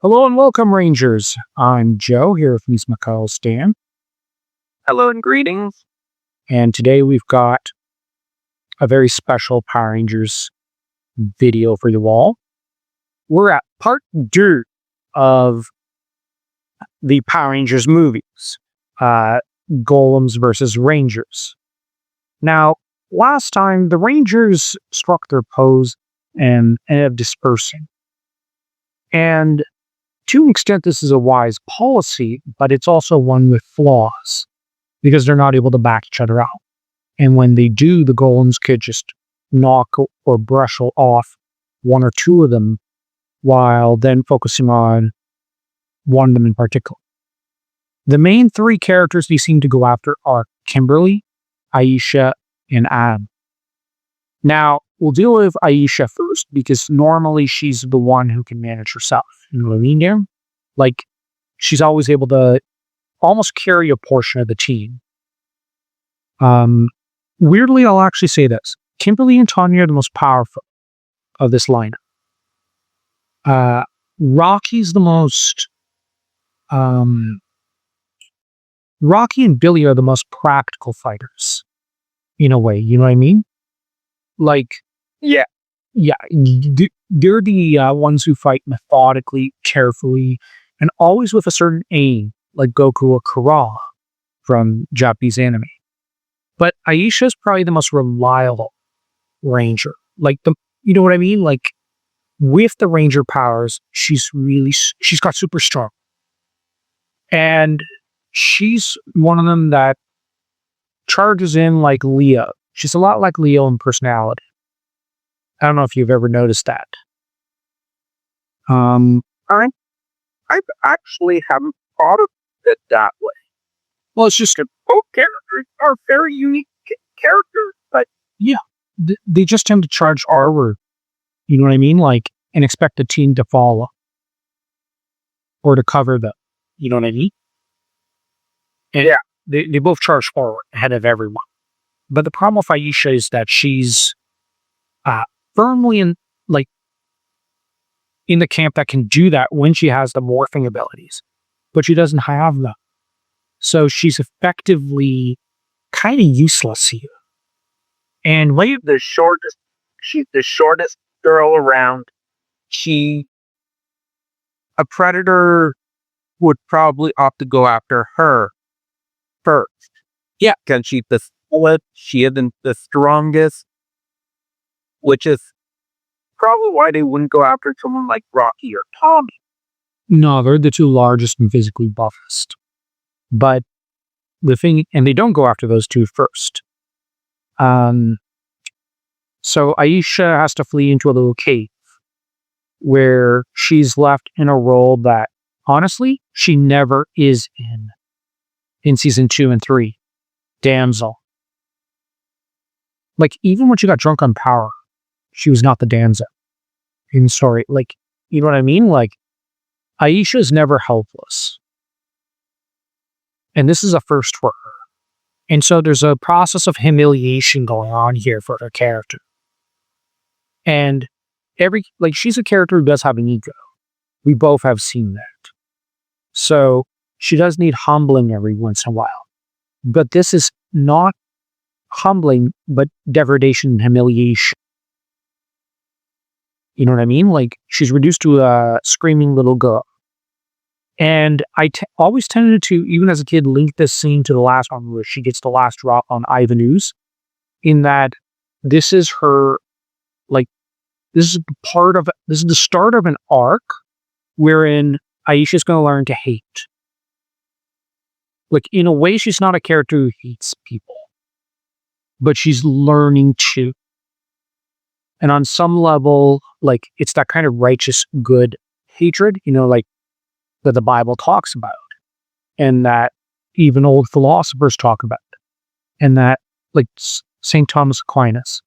Hello and welcome, Rangers. I'm Joe here with Miss Mikhail Stan, Hello and greetings. and today we've got a very special Power Rangers video for you all. We're at part 2 of the Power Rangers movies, Golems versus Rangers. Now, last time the Rangers struck their pose and ended up dispersing. And to an extent, this is a wise policy, but it's also one with flaws because they're not able to back each other out. And when they do, the Golems could just knock or brush off one or two of them while then focusing on one of them in particular. The main 3 characters they seem to go after are Kimberly, Aisha, and Adam. Now, we'll deal with Aisha first because normally she's the one who can manage herself. You know what I mean there? Like, she's always able to almost carry a portion of the team. Weirdly, I'll actually say this. Kimberly and Tanya are the most powerful of this lineup. Rocky's the most... Rocky and Billy are the most practical fighters. In a way, you know what I mean? Like, Yeah. they're the ones who fight methodically, carefully, and always with a certain aim, like Goku or Kara from Japanese anime. But Aisha is probably the most reliable ranger. Like, you know what I mean? Like, with the ranger powers, she's got super strong. And she's one of them that charges in like Leo. She's a lot like Leo in personality. I don't know if you've ever noticed that. I actually haven't thought of it that way. Well, it's just Both characters are very unique characters, but they just tend to charge forward. You know what I mean? Like, and expect the team to follow or to cover them. You know what I mean? And Yeah. they both charge forward ahead of everyone. But the problem with Aisha is that she's firmly in the camp that can do that when she has the morphing abilities, but she doesn't have them. So she's effectively kind of useless here. And she's the shortest girl around. A predator would probably opt to go after her first. Yeah. Because she's the slowest, she isn't the strongest, which is probably why they wouldn't go after someone like Rocky or Tommy. no, they're the 2 largest and physically buffest. But and they don't go after those 2 first. So Aisha has to flee into a little cave where she's left in a role that, honestly, she never is in season 2 and 3. Damsel. Like, even when she got drunk on power, she was not the damsel in the story. Like, you know what I mean? Like, Aisha's never helpless. And this is a first for her. And so there's a process of humiliation going on here for her character. And she's a character who does have an ego. We both have seen that. So she does need humbling every once in a while. But this is not humbling, but degradation and humiliation. You know what I mean? Like, she's reduced to a screaming little girl. And I always tended to, even as a kid, link this scene to the last one where she gets the last drop on Ivanus, in that this is her, this is the start of an arc wherein Aisha's going to learn to hate. Like, in a way, she's not a character who hates people, but she's learning to. And on some level, like, it's that kind of righteous, good hatred, you know, like, that the Bible talks about, and that even old philosophers talk about, and that, like, St. Thomas Aquinas.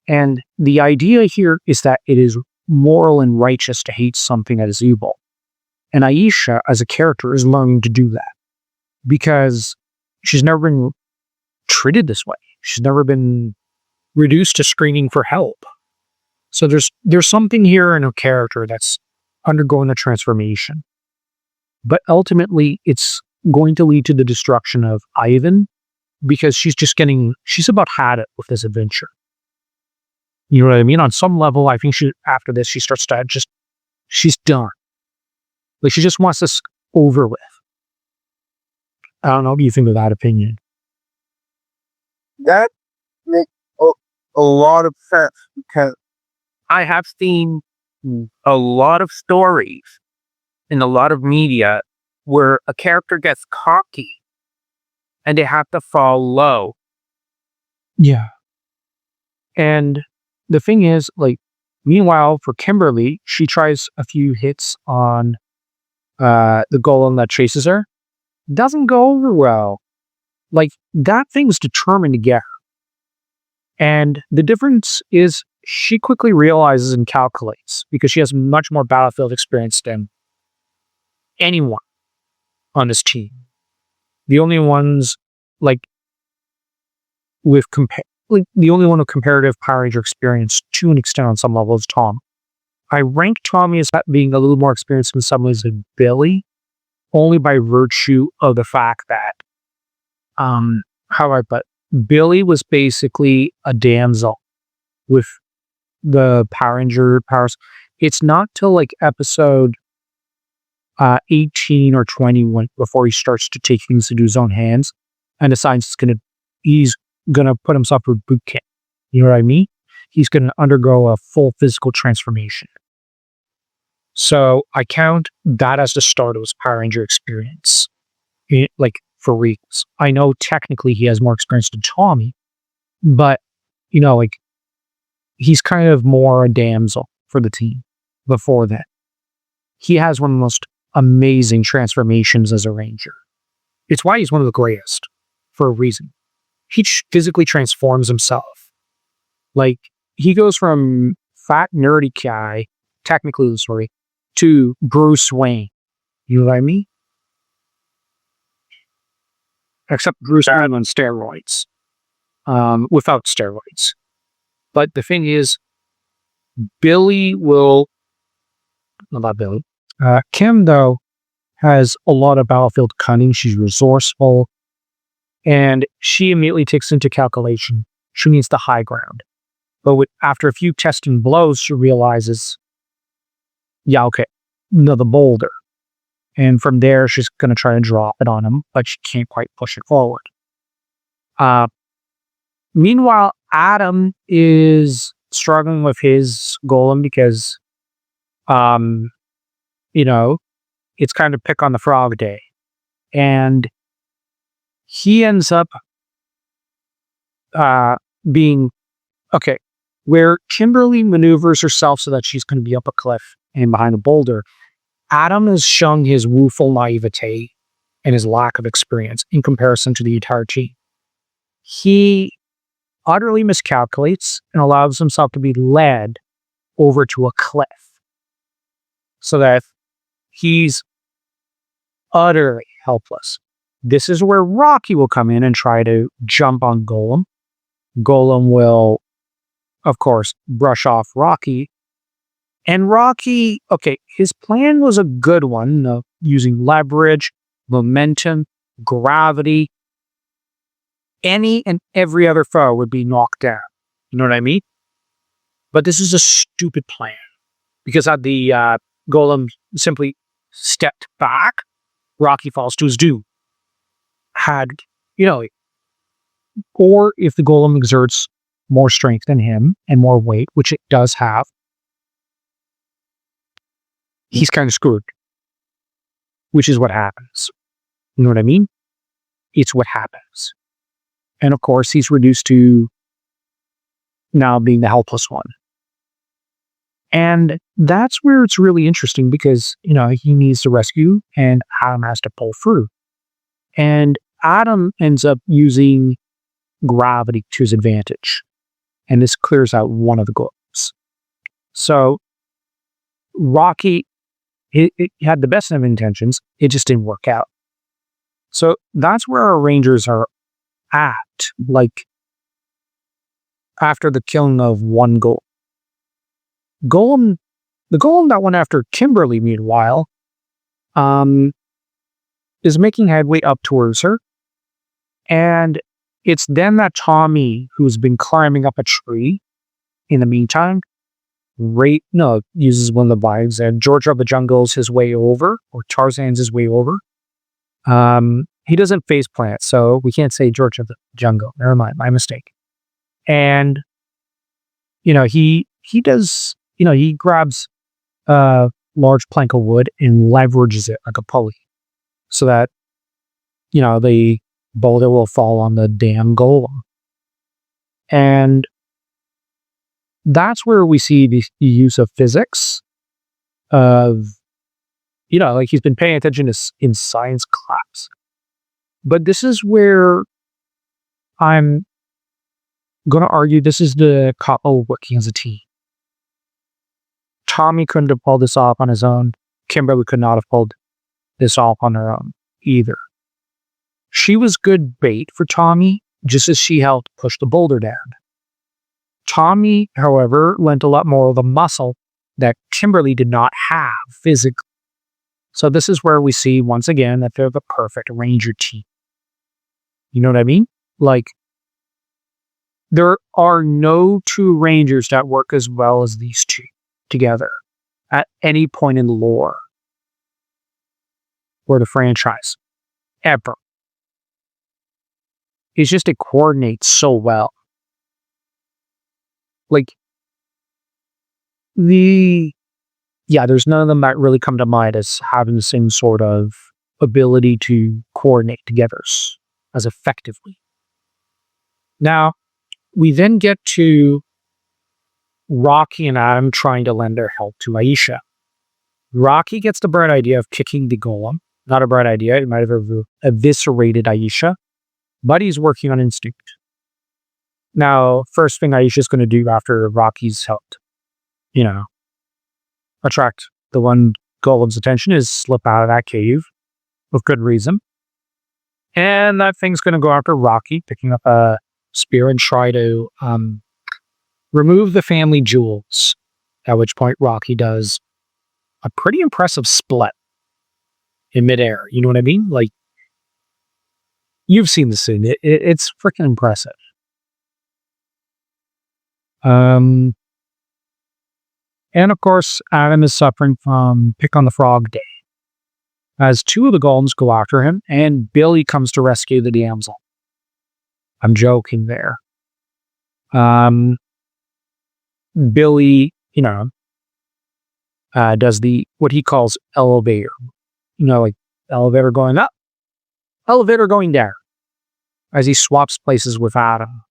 And the idea here is that it is moral and righteous to hate something that is evil. And Aisha, as a character, is learning to do that because she's never been treated this way. She's never been reduced to screaming for help. So there's something here in her character that's undergoing a transformation. But ultimately, it's going to lead to the destruction of Ivan because she's about had it with this adventure. You know what I mean? On some level, I think after this, she starts to she's done. Like, she just wants this over with. I don't know what you think of that opinion. That makes a lot of sense because I have seen a lot of stories in a lot of media where a character gets cocky and they have to fall low. Yeah. And the thing is, like, meanwhile, for Kimberly, she tries a few hits on the golem that chases her. Doesn't go over well. Like, that thing's determined to get her. And the difference is she quickly realizes and calculates because she has much more battlefield experience than anyone on this team. The only ones like the only one with comparative Power Ranger experience to an extent on some level is Tom. I rank Tommy as being a little more experienced in some ways than Billy, only by virtue of the fact that Billy was basically a damsel with the Power Ranger powers. It's not till like episode 18 or 20 before he starts to take things into his own hands and decides he's gonna put himself through boot camp. You know what I mean? He's gonna undergo a full physical transformation. So I count that as the start of his Power Ranger experience. Like, for reals. I know technically he has more experience than Tommy, but like, he's kind of more a damsel for the team before that. He has one of the most amazing transformations as a Ranger. It's why he's one of the greatest, for a reason. He physically transforms himself. Like, he goes from fat, nerdy guy, technically the story, to Bruce Wayne. You know what I mean? Except Bruce Wayne on steroids. Without steroids. But the thing is, Kim, though, has a lot of battlefield cunning. She's resourceful. And she immediately takes into calculation she needs the high ground. But after a few testing blows, she realizes, the boulder. And from there, she's going to try to drop it on him, but she can't quite push it forward. Meanwhile, Adam is struggling with his golem because, it's kind of pick on the frog day. And he ends up being, where Kimberly maneuvers herself so that she's going to be up a cliff and behind a boulder, Adam has shown his woeful naivete and his lack of experience in comparison to the entire team. He utterly miscalculates and allows himself to be led over to a cliff so that he's utterly helpless. This is where Rocky will come in and try to jump on Golem. Golem will, of course, brush off Rocky. And Rocky, his plan was a good one, using leverage, momentum, gravity. Any and every other foe would be knocked down. You know what I mean? But this is a stupid plan. Because had the Golem simply stepped back, Rocky falls to his doom. Or if the Golem exerts more strength than him and more weight, which it does have, he's kind of screwed. Which is what happens. You know what I mean? It's what happens. And of course, he's reduced to now being the helpless one. And that's where it's really interesting because, he needs to rescue and Adam has to pull through. And Adam ends up using gravity to his advantage. And this clears out one of the goals. So Rocky, he had the best of intentions. It just didn't work out. So that's where our Rangers are at, like, after the killing of one Golem. Golem The golem that went after Kimberly, meanwhile, is making headway up towards her. And it's then that Tommy, who's been climbing up a tree in the meantime, uses one of the vibes, and George of the Jungle's his way over, or Tarzan's his way over. He doesn't face plant, so we can't say George of the Jungle. Never mind, my mistake. And, he does, he grabs a large plank of wood and leverages it like a pulley so that, the boulder will fall on the damn golem. And that's where we see the use of physics of, like he's been paying attention in science class. But this is where I'm going to argue this is the couple working as a team. Tommy couldn't have pulled this off on his own. Kimberly could not have pulled this off on her own either. She was good bait for Tommy, just as she helped push the boulder down. Tommy, however, lent a lot more of the muscle that Kimberly did not have physically. So this is where we see, once again, that they're the perfect ranger team. You know what I mean? Like, there are no two rangers that work as well as these two together at any point in the lore or the franchise, ever. It's just it coordinates so well. Like, there's none of them that really come to mind as having the same sort of ability to coordinate together as effectively. Now, we then get to Rocky and Adam trying to lend their help to Aisha. Rocky gets the bright idea of kicking the golem. Not a bright idea, it might have eviscerated Aisha, but he's working on instinct. Now, first thing Aisha's going to do after Rocky's helped, attract the one golem's attention is slip out of that cave with good reason. And that thing's going to go after Rocky, picking up a spear and try to remove the family jewels, at which point Rocky does a pretty impressive split in midair. You know what I mean? Like, you've seen the scene. It's freaking impressive. And of course, Adam is suffering from Pick on the Frog Day, as two of the golems go after him, and Billy comes to rescue the damsel. I'm joking there. Billy, does what he calls elevator. Like elevator going up, elevator going down, as he swaps places with Adam.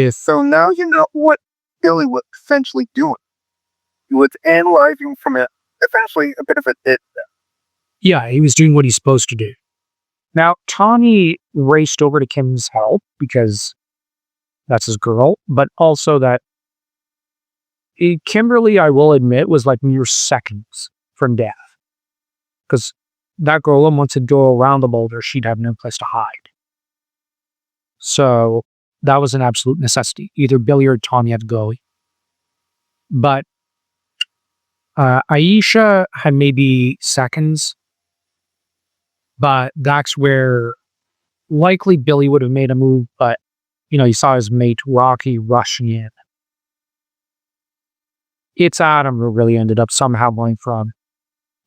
So now you know what Billy was essentially doing. He was analyzing from essentially a bit of a Yeah, he was doing what he's supposed to do. Now, Tommy raced over to Kim's help because that's his girl, but also that Kimberly, I will admit, was like mere seconds from death. Because that golem, once it'd go around the boulder, she'd have no place to hide. So that was an absolute necessity. Either Billy or Tommy had to go. But Aisha had maybe seconds, but that's where likely Billy would have made a move, but he saw his mate Rocky rushing in. It's Adam who really ended up somehow going from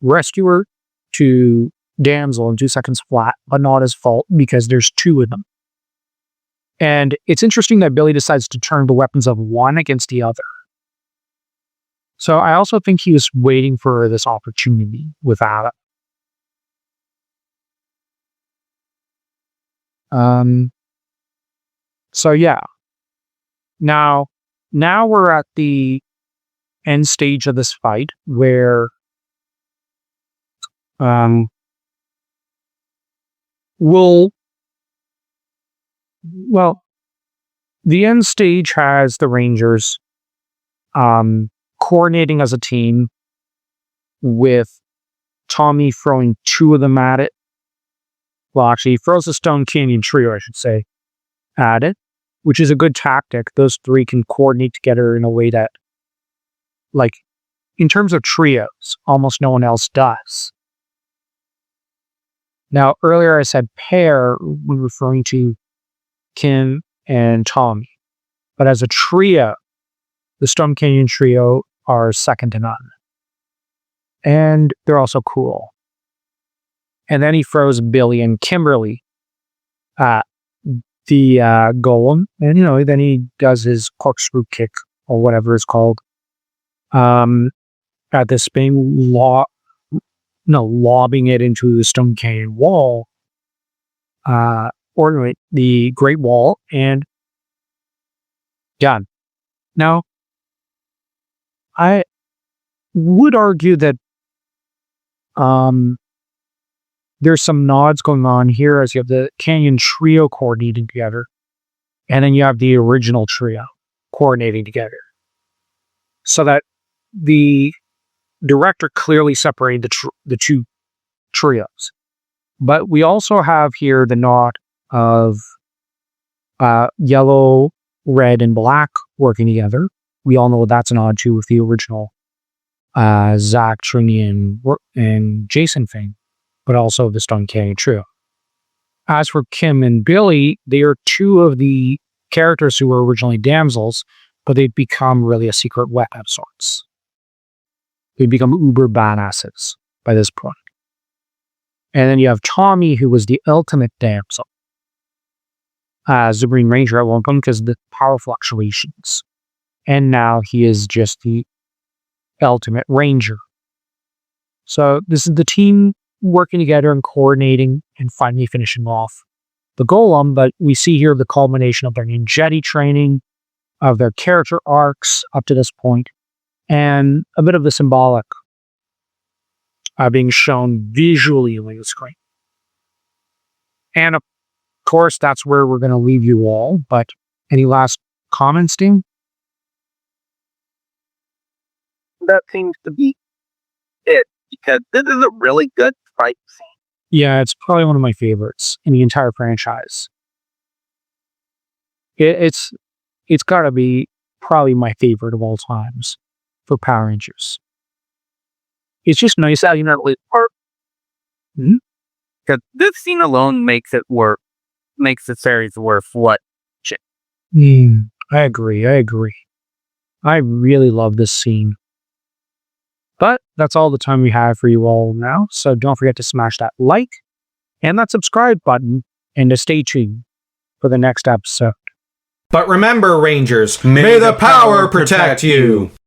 rescuer to damsel in 2 seconds flat, but not his fault because there's two of them. And it's interesting that Billy decides to turn the weapons of one against the other. So I also think he was waiting for this opportunity with Adam. So yeah. Now we're at the end stage of this fight where the end stage has the Rangers coordinating as a team with Tommy throwing two of them at it. Well, actually, he throws a Stone Canyon trio, I should say, at it. which is a good tactic. Those three can coordinate together in a way that, like, in terms of trios, almost no one else does. Now, earlier I said pair when referring to Kim and Tommy, but as a trio, the Stone Canyon trio are second to none. And they're also cool. And then he throws Billy and Kimberly at the golem, and then he does his corkscrew kick or whatever it's called at this thing, lobbing it into the Stone Canyon wall, or the Great Wall, and done. Now, I would argue that there's some nods going on here as you have the Canyon trio coordinating together, and then you have the original trio coordinating together. So that the director clearly separated the two trios. But we also have here the nod of yellow, red, and black working together. We all know that's an odd too with the original Zach, Trini, and Jason thing, but also the Stone Canyon trio. As for Kim and Billy, they are two of the characters who were originally damsels, but they've become really a secret weapon of sorts. They become uber badasses by this point. And then you have Tommy, who was the ultimate damsel as the Green Ranger at one point because of the power fluctuations. And now he is just the ultimate Ranger. So this is the team working together and coordinating and finally finishing off the Golem. But we see here the culmination of their ninjetti training, of their character arcs up to this point, and a bit of the symbolic being shown visually on the screen. And of course, that's where we're going to leave you all. But any last comments, Dean? That seems to be it, because this is a really good fight scene. Yeah, it's probably one of my favorites in the entire franchise. It's got to be probably my favorite of all times for Power Rangers. It's just nice how because this scene alone makes the series worth watching. I agree. I really love this scene. But that's all the time we have for you all now. So don't forget to smash that like and that subscribe button and to stay tuned for the next episode. But remember, Rangers, may the power protect you!